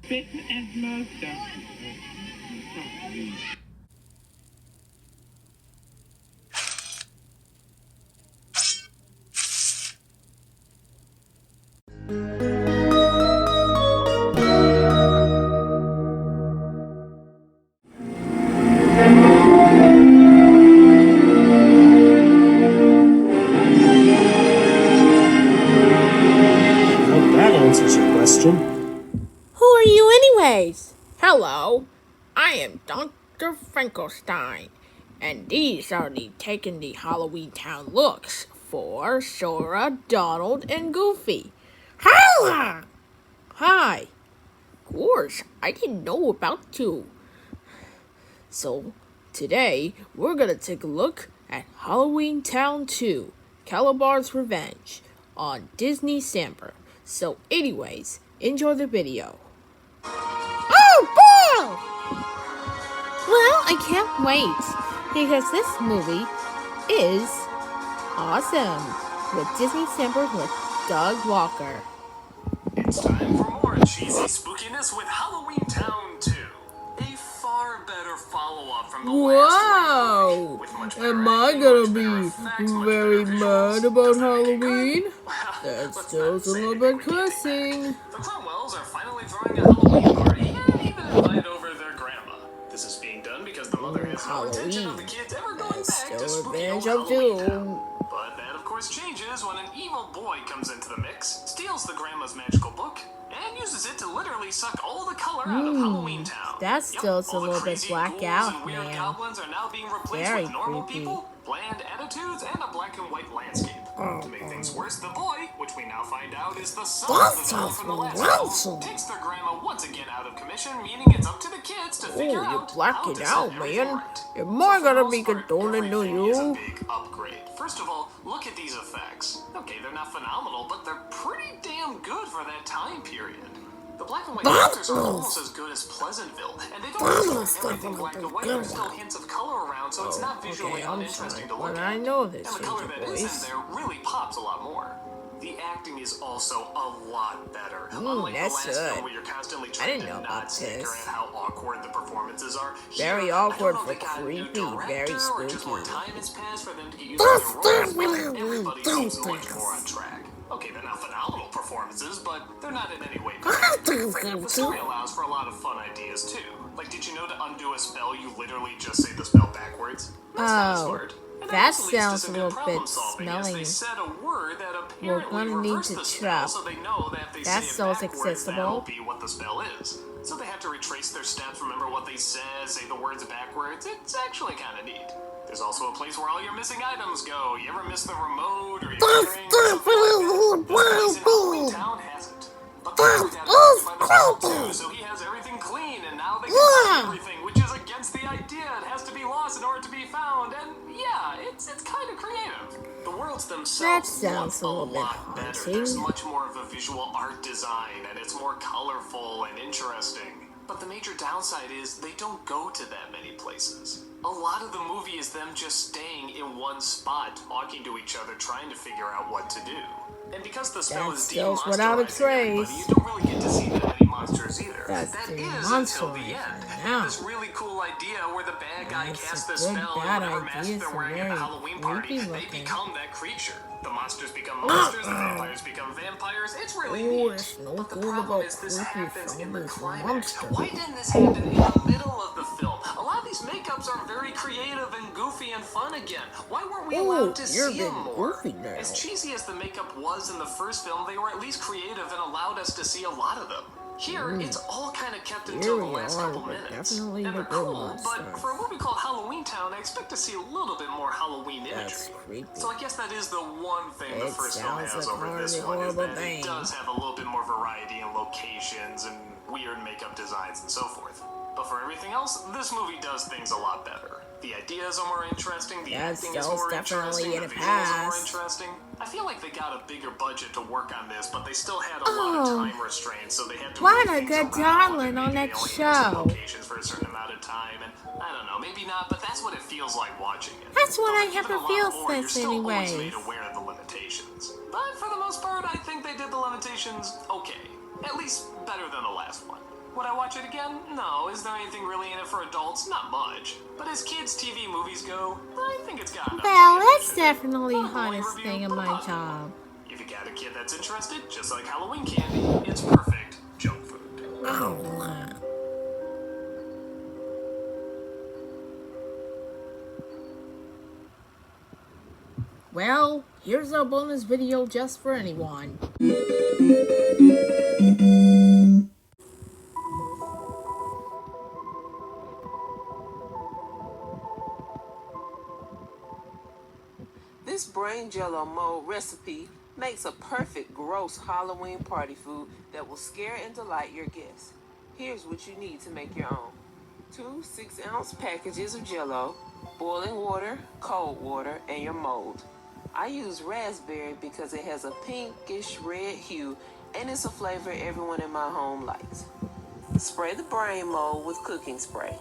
spitting and murder. Who are you anyways? Hello, I am Dr. Finklestein, and these are taking the Halloweentown looks for Sora, Donald, and Goofy. Holla! Hi. Of course, I didn't know about you. So, today, we're gonna take a look at Halloweentown II, Kalabar's Revenge, on Disneycember. So anyways, enjoy the video. Oh, boy! Well, I can't wait, because this movie is awesome, with Disneycember with Doug Walker. It's time for more cheesy spookiness with Halloweentown II. A far better follow-up from the last movie. With much better Am I acting, gonna much better be effects, much very better mad visuals? about Does that make it Halloween? good? Well, That's let's still not a say little anything bit we can't take cursing. back. The Cromwells are finally throwing a Halloween party and even invite over their grandma. This is being done because the mother has no intention of the kids ever going back to Still spooky old Revenge of Halloweentown. Doom. But that, of course, changes when an evil boy comes into the mix, steals the grandma's magical book, and uses it to literally suck all the color out of Halloweentown. That still is a all the little bit crazy blacked ghouls out, and weird man. goblins are now being replaced Very with normal creepy. people, bland attitudes, and a black and white landscape. To make things worse, the boy, which we now find out is the son of the villain from the last film, takes their grandma once again out of commission, meaning it's up to the kids to figure Oh, you out blacked how it to out, set everything man. right. Am I So for the gonna most be part, condoning to everything is a you? big upgrade. First of all, look at these effects. Okay, they're not phenomenal, but they're pretty damn good for that time period. The black and white characters are almost as good as Pleasantville, and they don't just turn everything black and white. There's still hints of color around, so it's not visually uninteresting to look But at. I know this And the is color your that is voice. in there really pops a lot more. The acting is also a lot better. Unlike the that's last good. film where you're constantly I trying didn't to know not about snicker this. at how awkward the performances are. Very Here, awkward I don't know for if they got a new creepy, very director or just more spooky. time has passed for them to get used to their roles, but everybody seems much more on track. Okay, they're not phenomenal performances, but they're not in any way bad. The story allows for a lot of fun ideas too. Like, did you know to undo a spell, you literally just say the spell backwards? That's kind of smart. And that also leads to sounds some a good little problem bit solving, as smelly. they said a word that We're apparently gonna need reversed to the trap. spell, so they know that if they That say it spell's backwards, accessible. that'll be what the spell is. So they have to retrace their steps, remember what they said, say the words backwards. It's actually kind of neat. There's also a place where all your missing items go. You ever miss the remote or your earring or something like that? This place in Halloweentown has it. But the other got affected by the spell too, so he has everything clean, and now they can find everything, which is against the idea. It has to be lost in order to be found, and yeah, it's kind of creative. The worlds themselves That sounds look a little bit lot better. haunting. There's much more of a visual art design, and it's more colorful and interesting. But the major downside is they don't go to that many places. A lot of the movie is them just staying in one spot, talking to each other, trying to figure out what to do. And because the spell That is spell's without a demonsterizing everybody, trace. you don't really get to see that many monsters either. That's That the is monster until the end. now. This really cool idea where the bad guy That's casts a the good spell and bad whatever idea. mask It's they're wearing at the very Halloween party, creepy they looking. become that creature. The monsters become monsters, the vampires become vampires. It's really Oh, neat. there's no But the good problem about is this creepy happens in the zombies climax. monster. Why didn't this happen in the middle of the film? A lot of these makeups are very creative and goofy and fun again. Why weren't we allowed to you're see being them more? goofy now. As cheesy as the makeup was in the first film, they were at least creative and allowed us to see a lot of them. Here, it's all kind of kept until the last couple minutes. Definitely And the they're good cool, ones. but for a movie called Halloweentown, I expect to see a little bit more Halloween That's imagery. creepy. So I guess that is the one thing the It first film sounds has like over this horrible, one, is horrible that thing. it does have a little bit more variety in locations and weird makeup designs and so forth. But for everything else, this movie does things a lot better. The ideas are more interesting, the acting is more interesting, the visuals are more interesting. I feel like they got a bigger budget to work on this, but they still had a lot of time restraints, so they had to What move a things good around, darling and on maybe that they only had some show. locations for a certain amount of time, and I don't know, maybe not, but that's what it feels like watching it. That's what Though I they give have it to a lot feel more, you're since still always anyways. made aware of the limitations. But for the most part, I think they did the limitations okay. At least better than the last one. Would I watch it again? No. Is there anything really in it for adults? Not much. But as kids' TV movies go, I think it's got enough. Well, that's definitely the hardest thing in my job. If you got a kid that's interested, just like Halloween candy, it's perfect junk food. Oh. Well, here's our bonus video just for anyone. This brain jello mold recipe makes a perfect gross Halloween party food that will scare and delight your guests. Here's what you need to make your own. 2 6-ounce packages of jello, boiling water, cold water, and your mold. I use raspberry because it has a pinkish red hue and it's a flavor everyone in my home likes. Spray the brain mold with cooking spray.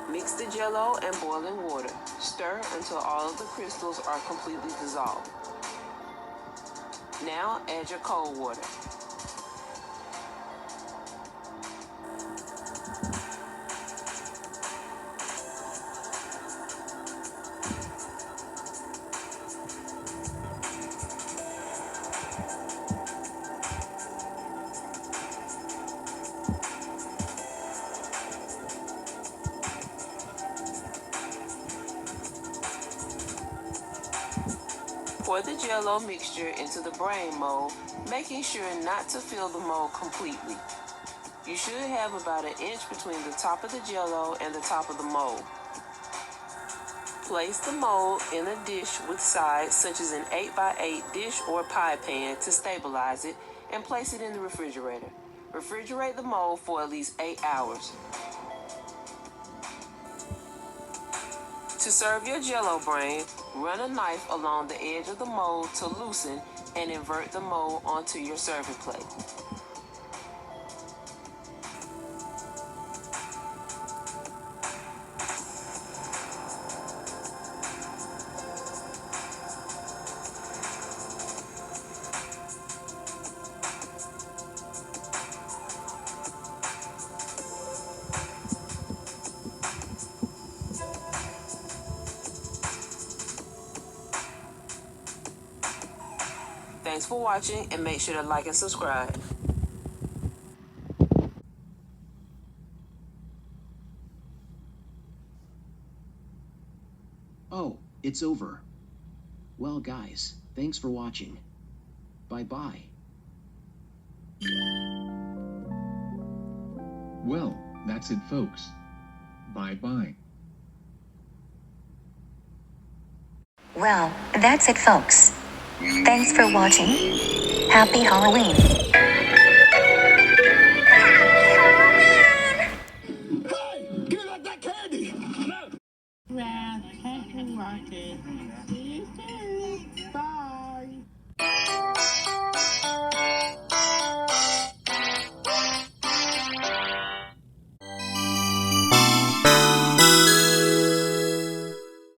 Mix the jello and boiling water. Stir until all of the crystals are completely dissolved. Now add your cold water. Pour the jello mixture into the brain mold, making sure not to fill the mold completely. You should have about an inch between the top of the jello and the top of the mold. Place the mold in a dish with sides such as an 8x8 dish or pie pan to stabilize it and place it in the refrigerator. Refrigerate the mold for at least 8 hours. To serve your jello brain, run a knife along the edge of the mold to loosen and invert the mold onto your serving plate. Thanks for watching and make sure to like and subscribe. Oh, it's over. Well guys, thanks for watching. Bye-bye. Well, that's it folks. Bye-bye. Well, that's it folks. Thanks for watching. Happy Halloween.